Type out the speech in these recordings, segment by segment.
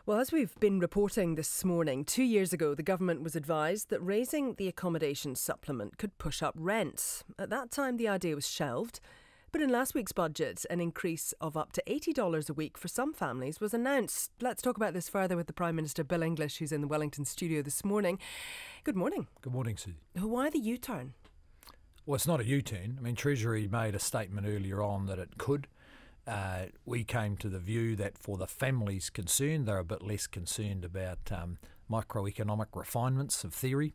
Well, as we've been reporting this morning, 2 years ago the government was advised that raising the accommodation supplement could push up rents. At that time the idea was shelved, but in last week's budget an increase of up to $80 a week for some families was announced. Let's talk about this further with the Prime Minister Bill English, who's in the Wellington studio this morning. Good morning. Good morning, Susie. Why the U-turn? Well, it's not a U-turn. I mean, Treasury made a statement earlier on that it could. We came to the view that for the families concerned, they're a bit less concerned about microeconomic refinements of theory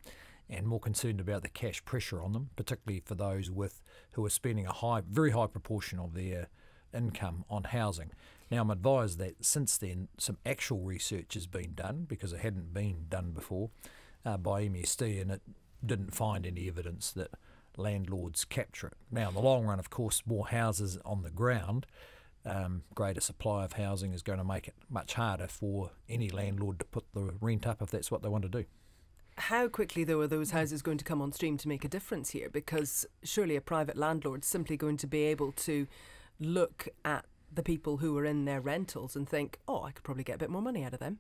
and more concerned about the cash pressure on them, particularly for those who are spending a very high proportion of their income on housing. Now, I'm advised that since then some actual research has been done, because it hadn't been done before, by MSD, and it didn't find any evidence that landlords capture it. Now, in the long run, of course, more houses on the ground, greater supply of housing is going to make it much harder for any landlord to put the rent up if that's what they want to do. How quickly, though, are those houses going to come on stream to make a difference here? Because surely a private landlord's simply going to be able to look at the people who are in their rentals and think, oh, I could probably get a bit more money out of them.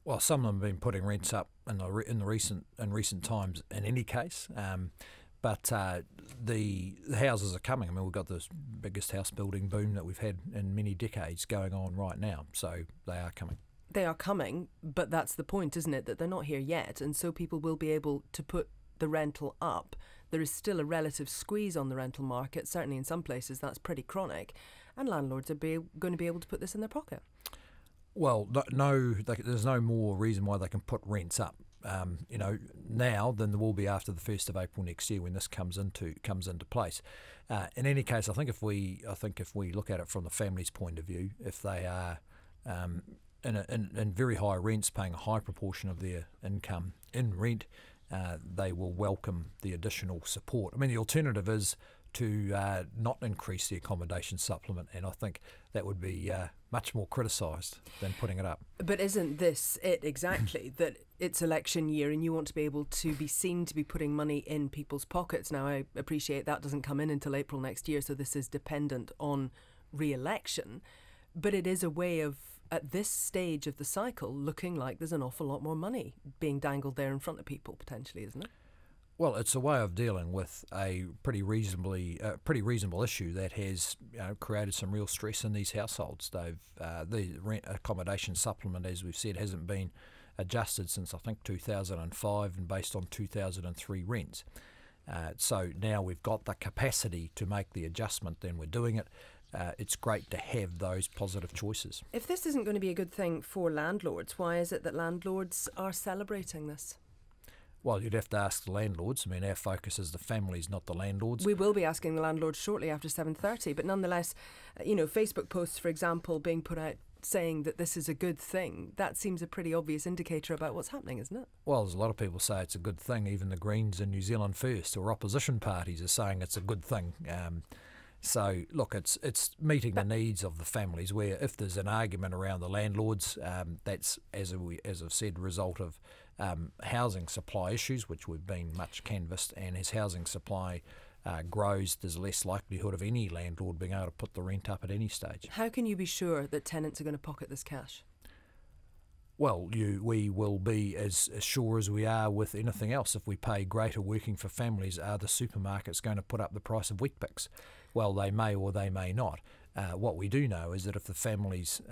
Well, some of them have been putting rents up in recent times in any case. But the houses are coming. I mean, we've got this biggest house building boom that we've had in many decades going on right now. So they are coming. They are coming, but that's the point, isn't it? That they're not here yet. And so people will be able to put the rental up. There is still a relative squeeze on the rental market. Certainly in some places that's pretty chronic. And landlords are going to be able to put this in their pocket. Well, there's no more reason why they can put rents up, now than there will be after the 1st of April next year when this comes into place. In any case, I think if we look at it from the family's point of view, if they are in very high rents, paying a high proportion of their income in rent, they will welcome the additional support. I mean, the alternative is to not increase the accommodation supplement, and I think that would be much more criticised than putting it up. But isn't this it exactly, that it's election year and you want to be able to be seen to be putting money in people's pockets? Now, I appreciate that doesn't come in until April next year, so this is dependent on re-election, but it is a way of, at this stage of the cycle, looking like there's an awful lot more money being dangled there in front of people, potentially, isn't it? Well, it's a way of dealing with a pretty reasonable issue that has created some real stress in these households. The rent accommodation supplement, as we've said, hasn't been adjusted since I think 2005 and based on 2003 rents. So now we've got the capacity to make the adjustment, then we're doing it. It's great to have those positive choices. If this isn't going to be a good thing for landlords, why is it that landlords are celebrating this? Well, you'd have to ask the landlords. I mean, our focus is the families, not the landlords. We will be asking the landlords shortly after 7:30, but nonetheless, Facebook posts, for example, being put out saying that this is a good thing, that seems a pretty obvious indicator about what's happening, isn't it? Well, there's a lot of people say it's a good thing. Even the Greens and New Zealand First, or opposition parties, are saying it's a good thing. So, look, it's meeting the needs of the families, where if there's an argument around the landlords, that's, as I've said, a result of housing supply issues, which we've been much canvassed, and as housing supply grows, there's less likelihood of any landlord being able to put the rent up at any stage. How can you be sure that tenants are going to pocket this cash? Well, we will be as sure as we are with anything else. If we pay greater working for families, are the supermarkets going to put up the price of Weet-Bix? Well, they may or they may not. What we do know is that if the families,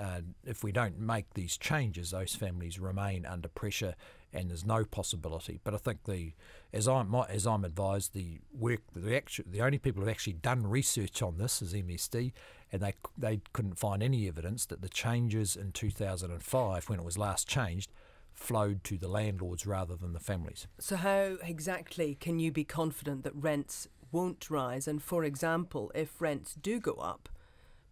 if we don't make these changes, those families remain under pressure, and there's no possibility. But I think as I'm advised, the only people who've actually done research on this is MSD, and they couldn't find any evidence that the changes in 2005, when it was last changed, flowed to the landlords rather than the families. So how exactly can you be confident that rents won't rise? And for example, if rents do go up,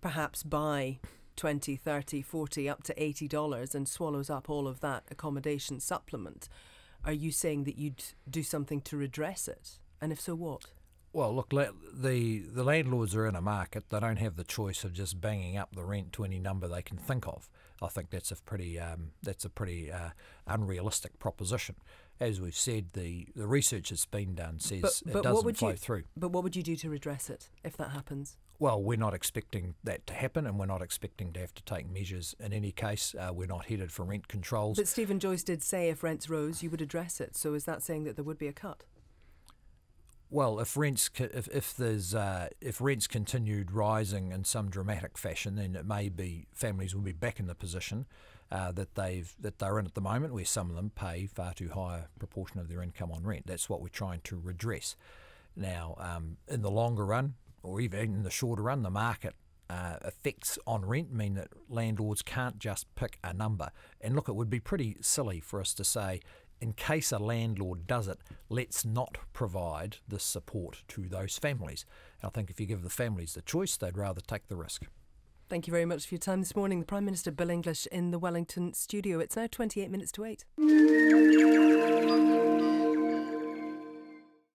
perhaps by 20, 30, 40, up to $80 and swallows up all of that accommodation supplement, are you saying that you'd do something to redress it? And if so, what? Well, look, the landlords are in a market. They don't have the choice of just banging up the rent to any number they can think of. I think that's a pretty unrealistic proposition. As we've said, the research that's been done says it doesn't flow through. But what would you do to redress it if that happens? Well, we're not expecting that to happen, and we're not expecting to have to take measures in any case. We're not headed for rent controls. But Stephen Joyce did say if rents rose, you would address it. So is that saying that there would be a cut? Well, if rents continued rising in some dramatic fashion, then it may be families will be back in the position that they're in at the moment, where some of them pay far too high a proportion of their income on rent. That's what we're trying to redress. Now, in the longer run, or even in the shorter run, the market effects on rent mean that landlords can't just pick a number. And look, it would be pretty silly for us to say, in case a landlord does it, let's not provide this support to those families. I think if you give the families the choice, they'd rather take the risk. Thank you very much for your time this morning. The Prime Minister, Bill English, in the Wellington studio. It's now 28 minutes to 8.